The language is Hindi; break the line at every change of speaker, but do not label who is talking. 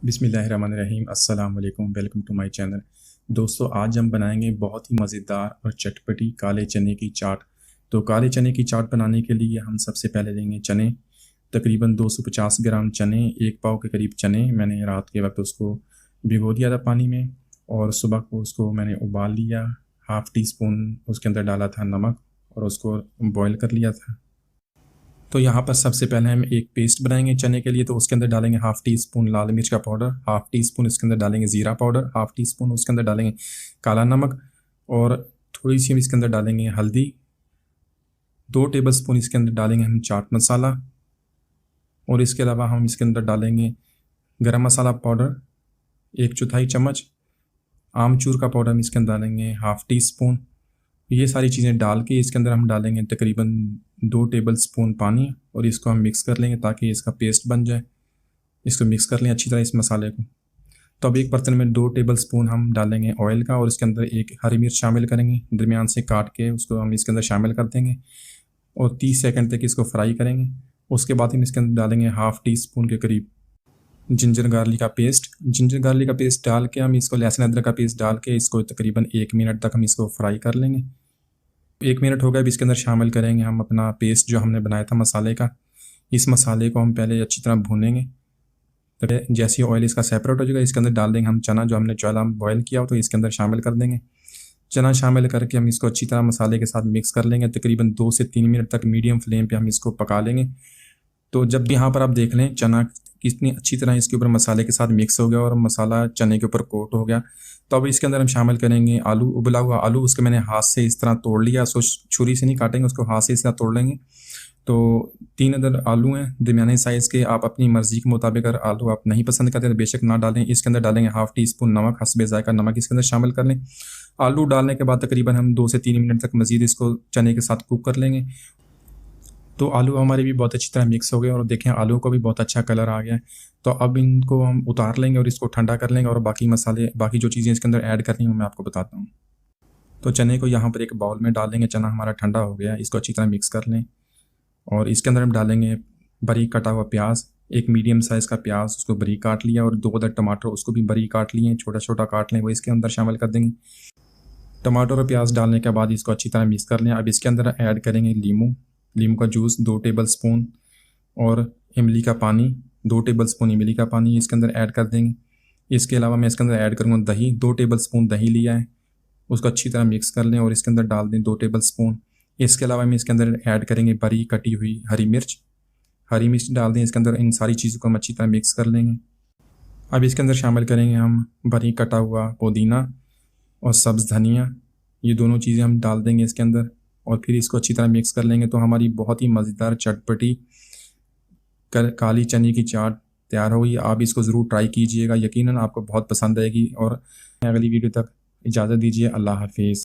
बिस्मिल्लाहिर्रहमानिर्रहीम अस्सलाम वालेकुम। Welcome to my channel. दोस्तों, आज हम बनाएंगे बहुत ही मज़ेदार और चटपटी काले चने की चाट। तो काले चने की चाट बनाने के लिए हम सबसे पहले लेंगे चने। तकरीबन 250 ग्राम चने, एक पाव के करीब चने मैंने रात के वक्त उसको भिगो दिया था पानी में, और सुबह को उसको मैंने उबाल लिया। हाफ़ टी स्पून उसके अंदर डाला था नमक और उसको बॉईल कर लिया था। तो यहाँ पर सबसे पहले हम एक पेस्ट बनाएंगे चने के लिए। तो उसके अंदर डालेंगे हाफ़ टी स्पून लाल मिर्च का पाउडर, हाफ़ टी स्पून इसके अंदर डालेंगे ज़ीरा पाउडर, हाफ़ टी स्पून उसके अंदर डालेंगे काला नमक, और थोड़ी सी हम इसके अंदर डालेंगे हल्दी। 2 टेबल स्पून इसके अंदर डालेंगे हम चाट मसाला, और इसके अलावा हम इसके अंदर डालेंगे गरम मसाला पाउडर 1/4 चम्मच, आमचूर का पाउडर हम इसके अंदर डालेंगे हाफ़ टी स्पून। ये सारी चीज़ें डाल के इसके अंदर हम डालेंगे तकरीबन 2 टेबल स्पून पानी, और इसको हम मिक्स कर लेंगे ताकि इसका पेस्ट बन जाए। इसको मिक्स कर लें अच्छी तरह इस मसाले को। तो अब एक बर्तन में 2 टेबल स्पून हम डालेंगे ऑयल का, और इसके अंदर एक हरी मिर्च शामिल करेंगे, दरमियान से काट के उसको हम इसके अंदर शामिल कर देंगे और 30 सेकंड तक इसको फ्राई करेंगे। उसके बाद हम इसके अंदर डालेंगे हाफ़ टी स्पून के करीब जिंजर गार्लिक का पेस्ट। जिंजर गार्लिक का पेस्ट डाल के हम इसको, लहसुन अदरक का पेस्ट डाल के इसको तकरीबन 1 मिनट तक हम इसको फ्राई कर लेंगे। 1 मिनट हो गया। अब इसके अंदर शामिल करेंगे हम अपना पेस्ट जो हमने बनाया था मसाले का। इस मसाले को हम पहले अच्छी तरह भूनेंगे। तो जैसे ही ऑयल इसका सेपरेट हो जाएगा, इसके अंदर डाल देंगे हम चना जो हमने चौला बॉयल किया हो, तो इसके अंदर शामिल कर देंगे। चना शामिल करके हम इसको अच्छी तरह मसाले के साथ मिक्स कर लेंगे। तकरीबन 2 से 3 मिनट तक मीडियम फ्लेम पे हम इसको पका लेंगे। तो जब यहाँ पर आप देख लें चना कितनी अच्छी तरह इसके ऊपर मसाले के साथ मिक्स हो गया और मसाला चने के ऊपर कोट हो गया, तो अब इसके अंदर हम शामिल करेंगे आलू, उबला हुआ आलू। उसको मैंने हाथ से इस तरह तोड़ लिया, उसको छुरी से नहीं काटेंगे, उसको हाथ से इस तरह तोड़ लेंगे। तो 3 अदर आलू हैं दरमियाने साइज़ के। आप अपनी मर्ज़ी के मुताबिक अगर आलू आप नहीं पसंद करते तो बेशक ना डालें। इसके अंदर डालेंगे हाफ़ टी स्पून नमक, हस्बे ज़ायका नमक इसके अंदर शामिल कर लें। आलू डालने के बाद तकरीबन हम 2 से 3 मिनट तक मज़ीद इसको चने के साथ कुक कर लेंगे। तो आलू हमारे भी बहुत अच्छी तरह मिक्स हो गए, और देखें आलू को भी बहुत अच्छा कलर आ गया है। तो अब इनको हम उतार लेंगे और इसको ठंडा कर लेंगे, और बाकी मसाले, बाकी जो चीज़ें इसके अंदर ऐड करनी है वो मैं आपको बताता हूँ। तो चने को यहाँ पर एक बाउल में डाल लेंगे। चना हमारा ठंडा हो गया, इसको अच्छी तरह मिक्स कर लें, और इसके अंदर हम डालेंगे बारीक कटा हुआ प्याज। एक मीडियम साइज़ का प्याज उसको बारीक काट लिया, और 2 अदर टमाटर उसको भी बारीक काट लिए, छोटा छोटा काट लें, वो इसके अंदर शामिल कर देंगे। टमाटर और प्याज डालने के बाद इसको अच्छी तरह मिक्स कर लें। अब इसके अंदर ऐड करेंगे नींबू का जूस 2 टेबल स्पून, और इमली का पानी 2 टेबल स्पून इमली का पानी इसके अंदर ऐड कर देंगे। इसके अलावा मैं इसके अंदर ऐड करूँगा दही, 2 टेबल स्पून दही लिया है, उसको अच्छी तरह मिक्स कर लें और इसके अंदर डाल दें 2 टेबल स्पून। इसके अलावा हम इसके अंदर ऐड करेंगे बारीक कटी हुई हरी मिर्च डाल दें इसके अंदर। इन सारी चीज़ों को हम अच्छी तरह मिक्स कर लेंगे। अब इसके अंदर शामिल करेंगे हम बारीक कटा हुआ पुदीना और सब्ज़ धनिया। ये दोनों चीज़ें हम डाल देंगे इसके अंदर, और फिर इसको अच्छी तरह मिक्स कर लेंगे। तो हमारी बहुत ही मज़ेदार चटपटी काली चने की चाट तैयार हो गई। आप इसको ज़रूर ट्राई कीजिएगा, यकीनन आपको बहुत पसंद आएगी। और अगली वीडियो तक इजाज़त दीजिए। अल्लाह हाफिज़।